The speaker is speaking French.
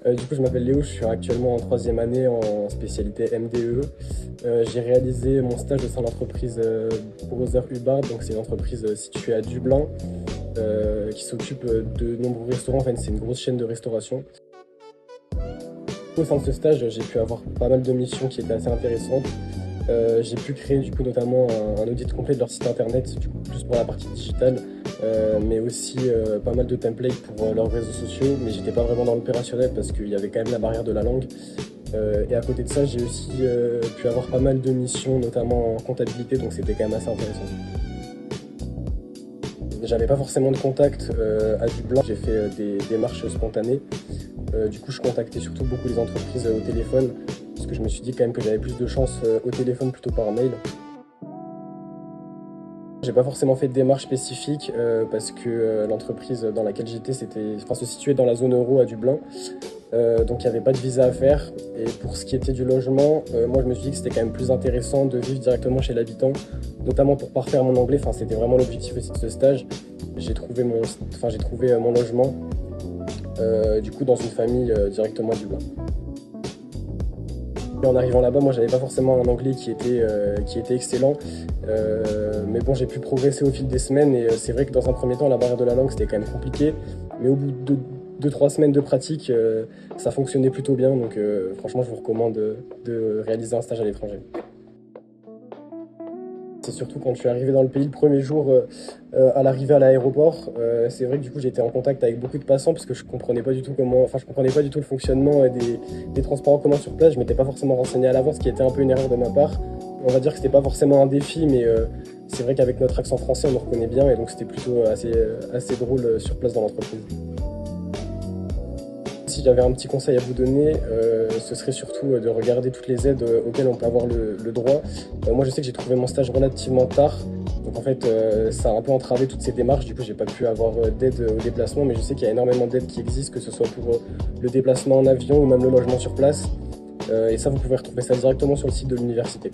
Du coup, je m'appelle Léo, je suis actuellement en troisième année en spécialité MDE. J'ai réalisé mon stage au sein de l'entreprise Brother Hubbard, donc c'est une entreprise située à Dublin qui s'occupe de nombreux restaurants. En fait, c'est une grosse chaîne de restauration. Au sein de ce stage, j'ai pu avoir pas mal de missions qui étaient assez intéressantes. J'ai pu créer du coup notamment un audit complet de leur site internet, du coup, plus pour la partie digitale, mais aussi pas mal de templates pour leurs réseaux sociaux, mais j'étais pas vraiment dans l'opérationnel parce qu'il y avait quand même la barrière de la langue. Et à côté de ça, j'ai aussi pu avoir pas mal de missions, notamment en comptabilité, donc c'était quand même assez intéressant. J'avais pas forcément de contact à Dublin, j'ai fait des démarches spontanées. Du coup, je contactais surtout beaucoup les entreprises au téléphone, parce que je me suis dit quand même que j'avais plus de chance au téléphone plutôt par mail. J'ai pas forcément fait de démarche spécifique parce que l'entreprise dans laquelle j'étais se situait dans la zone euro à Dublin. Donc il n'y avait pas de visa à faire. Et pour ce qui était du logement, moi je me suis dit que c'était quand même plus intéressant de vivre directement chez l'habitant, notamment pour parfaire mon anglais. Enfin, c'était vraiment l'objectif aussi de ce stage. J'ai trouvé mon logement du coup dans une famille directement à Dublin. Et en arrivant là-bas, moi j'avais pas forcément un anglais qui était excellent, mais bon, j'ai pu progresser au fil des semaines et c'est vrai que dans un premier temps la barrière de la langue c'était quand même compliqué, mais au bout de 2-3 semaines de pratique, ça fonctionnait plutôt bien, donc franchement je vous recommande de réaliser un stage à l'étranger. C'est surtout quand je suis arrivé dans le pays le premier jour à l'arrivée à l'aéroport. C'est vrai que du coup j'étais en contact avec beaucoup de passants parce que je comprenais pas du tout je comprenais pas du tout le fonctionnement des transports en commun sur place. Je m'étais pas forcément renseigné à l'avance, ce qui était un peu une erreur de ma part. On va dire que c'était pas forcément un défi, mais c'est vrai qu'avec notre accent français on nous reconnaît bien et donc c'était plutôt assez drôle sur place dans l'entreprise. Si j'avais un petit conseil à vous donner, ce serait surtout de regarder toutes les aides auxquelles on peut avoir le droit. Moi, je sais que j'ai trouvé mon stage relativement tard, donc en fait, ça a un peu entravé toutes ces démarches. Du coup, j'ai pas pu avoir d'aide au déplacement, mais je sais qu'il y a énormément d'aides qui existent, que ce soit pour le déplacement en avion ou même le logement sur place. Et ça, vous pouvez retrouver ça directement sur le site de l'université.